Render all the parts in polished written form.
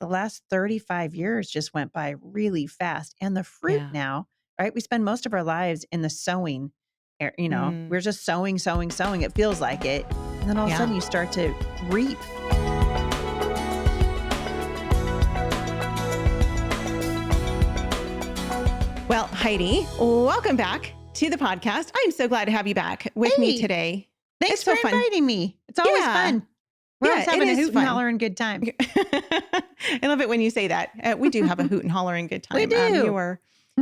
the last 35 years just went by really fast. And the fruit Yeah. now, right? We spend most of our lives in the sowing, Mm, we're just sowing, sowing, sowing. It feels like it. And then all of a yeah. sudden you start to reap. Well, Heidi, welcome back to the podcast. I'm so glad to have you back with me Hey, today. thanks It's for so fun. inviting me. It's always Yeah. fun. We're Yeah, always it having a is hoot and fun. holler and good time. I love it when you say that. We do have a hoot and holler and good We time. do.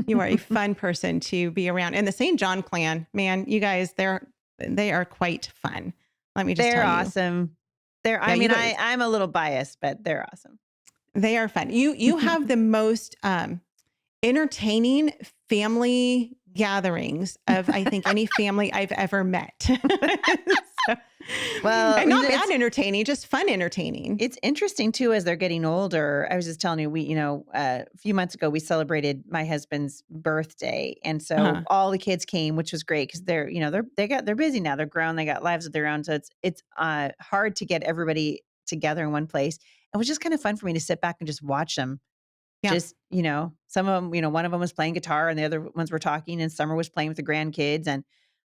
You are a fun person to be around. And the St. John clan, man, you guys, they are quite fun. Let me just They're tell you. awesome. Yeah, you guys, I'm a little biased, but they're awesome. they are fun. You have the most entertaining family gatherings of, I think, any family I've ever met. So, Well, and not bad entertaining, just fun entertaining. it's interesting too, as they're getting older. I was just telling you, a few months ago, we celebrated my husband's birthday. And so Uh-huh. all the kids came, which was great because they're busy now. They're grown, they got lives of their own. So it's hard to get everybody together in one place. It was just kind of fun for me to sit back and just watch them. Yeah. Just, some of them, one of them was playing guitar and the other ones were talking, and Summer was playing with the grandkids. And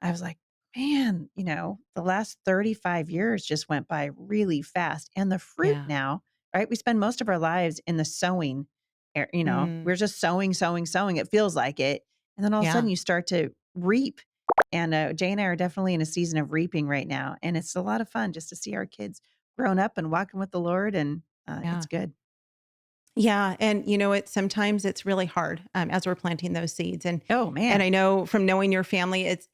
I was like, man, the last 35 years just went by really fast. And the fruit Yeah. now, right? We spend most of our lives in the sowing, Mm, we're just sowing, sowing, sowing. It feels like it. And then all of a yeah. sudden you start to reap. And Jay and I are definitely in a season of reaping right now. And it's a lot of fun just to see our kids grown up and walking with the Lord. And it's Yeah. good. Yeah. And sometimes it's really hard as we're planting those seeds. Oh, And man. I know from knowing your family, it's,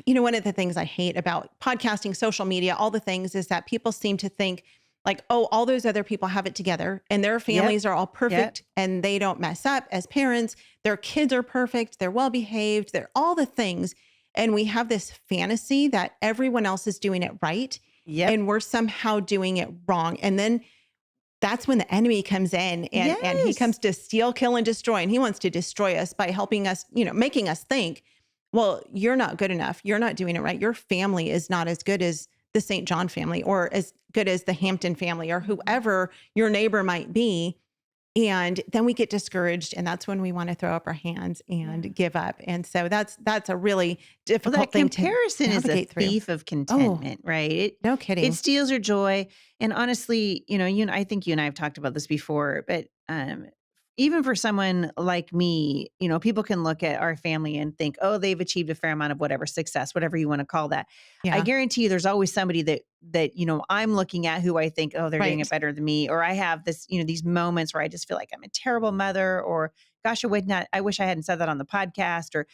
one of the things I hate about podcasting, social media, all the things is that people seem to think like, oh, all those other people have it together and their Yep. families are all Yep. perfect and they don't mess up as parents. Their kids are perfect. They're well behaved. They're all the things. And we have this fantasy that everyone else is doing it right. Yep. And we're somehow doing it wrong. And then that's when the enemy comes in and he Yes. comes to steal, kill, and destroy. And he wants to destroy us by helping us, making us think, well, you're not good enough. You're not doing it right. Your family is not as good as the St. John family or as good as the Hampton family or whoever your neighbor might be. And then we get discouraged. And that's when we want to throw up our hands and give up. And so that's a really Well, difficult that thing to comparison is a navigate through. thief of Oh, contentment, right? no It kidding. steals your joy. And honestly, I think you and I have talked about this before, but even for someone like me, people can look at our family and think, oh, they've achieved a fair amount of whatever success, whatever you want to call that. I Yeah. guarantee you there's always somebody that I'm looking at who I think, oh, they're doing it Right. better than me. Or I have this, these moments where I just feel like I'm a terrible mother, or gosh, I wish I hadn't said that on the podcast. Or,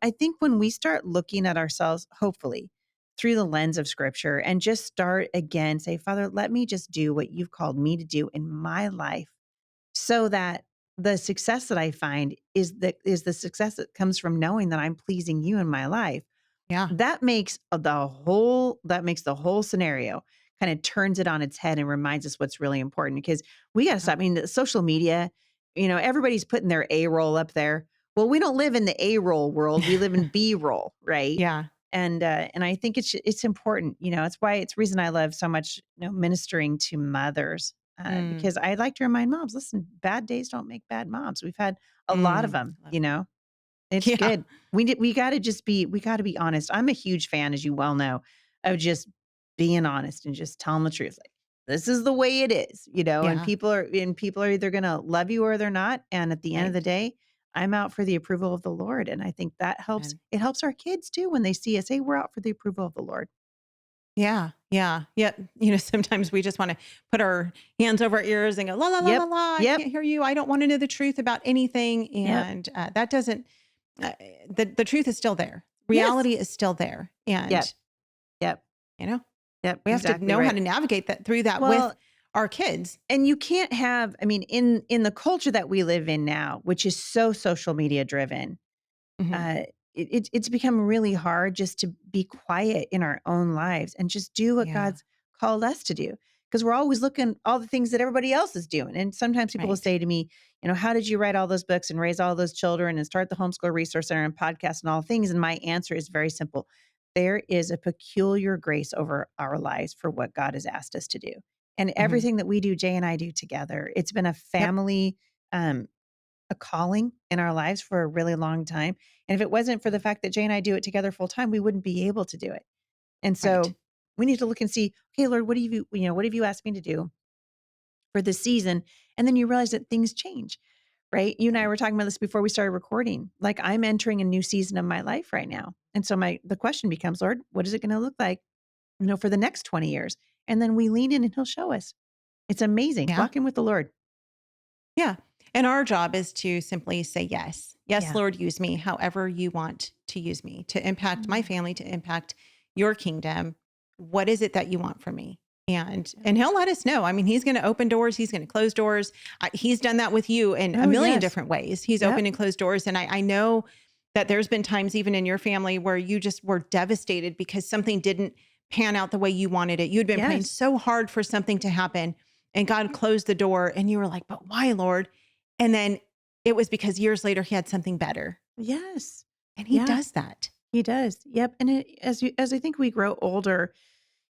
I think when we start looking at ourselves, hopefully through the lens of scripture, and just start again, say, Father, let me just do what you've called me to do in my life, so that the success that I find is the success that comes from knowing that I'm pleasing you in my life. Yeah. That makes the whole scenario, kind of turns it on its head and reminds us what's really important, because we got to stop. I mean, the social media, everybody's putting their A roll up there. Well, we don't live in the A roll world. We live in B roll, right? Yeah. And I think it's important. It's the reason I love so much, ministering to mothers, Mm, because I like to remind moms, listen, bad days don't make bad moms. We've had a lot of them. I love that. It's Yeah. good. We got to be honest. I'm a huge fan, as you well know, of just being honest and just telling the truth. Like, this is the way it is, and Yeah. people are either going to love you or they're not. And at the end of the Right. day, I'm out for the approval of the Lord. And I think that helps. And It helps our kids too when they see us. Hey, we're out for the approval of the Lord. yeah. Yeah. Yeah. Sometimes we just want to put our hands over our ears and go, la, la, la, la, Yep. la. I Yep. can't hear you. I don't want to know the truth about anything. Yep. And that doesn't, uh, the truth is still there. Yes. Reality is still there. Yep. And, Yep. you know, Yep. we have to Exactly know how right. to navigate through that with Well, our kids. and you can't have, I mean, in the culture that we live in now, which is so social media driven, Hmm. uh, it's become really hard just to be quiet in our own lives and just do what Yeah. God's called us to do. Because we're always looking all the things that everybody else is doing. And sometimes people will Right. say to me, how did you write all those books and raise all those children and start the Homeschool Resource Center and podcast and all things? And my answer is very simple. There is a peculiar grace over our lives for what God has asked us to do. And Mhm. everything that we do, Jay and I do together, it's been a Yep. family, a calling in our lives for a really long time. And if it wasn't for the fact that Jay and I do it together full time, we wouldn't be able to do it. And Right. so we need to look and see, okay, Lord, what have you asked me to do for this season? And then you realize that things change, right? You and I were talking about this before we started recording. Like I'm entering a new season of my life right now. And so the question becomes, Lord, what is it going to look like, for the next 20 years? And then we lean in and he'll show us. It's amazing. Yeah. Walking with the Lord. Yeah. And our job is to simply say yes. Yes, Yeah. Lord, use me however you want to use me to impact my Mm, family, to impact your kingdom. What is it that you want from me? And yeah. and he'll let us know. I mean, he's going to open doors, he's going to close doors. He's done that with you in a Oh, million yes. different ways. He's Yep. opened and closed doors. And I know that there's been times even in your family where you just were devastated because something didn't pan out the way you wanted it. You'd been praying Yes. so hard for something to happen and God closed the door and you were like, but why, Lord? And then it was because years later he had something better. Yes. And he Yeah, does that. he does. Yep. And as I think we grow older,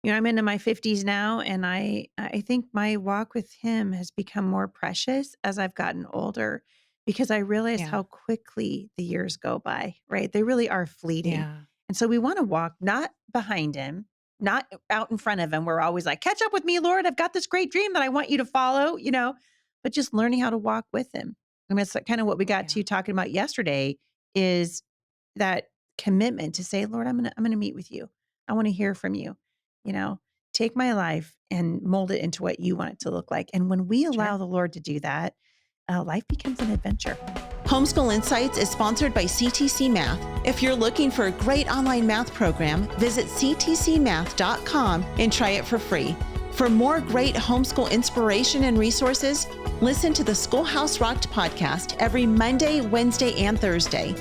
I'm into my 50s now, and I think my walk with him has become more precious as I've gotten older because I realize Yeah. how quickly the years go by, right? They really are fleeting. Yeah. And so we want to walk not behind him, not out in front of him. We're always like, catch up with me, Lord. I've got this great dream that I want you to follow, but just learning how to walk with him. I mean, it's kind of what we got Yeah. to talking about yesterday is that commitment to say, Lord, I'm gonna meet with you. I want to hear from you. You know, take my life and mold it into what you want it to look like. And when we allow Sure. the Lord to do that, life becomes an adventure. Homeschool Insights is sponsored by CTC Math. If you're looking for a great online math program, visit ctcmath.com and try it for free. For more great homeschool inspiration and resources, listen to the Schoolhouse Rocked podcast every Monday, Wednesday, and Thursday.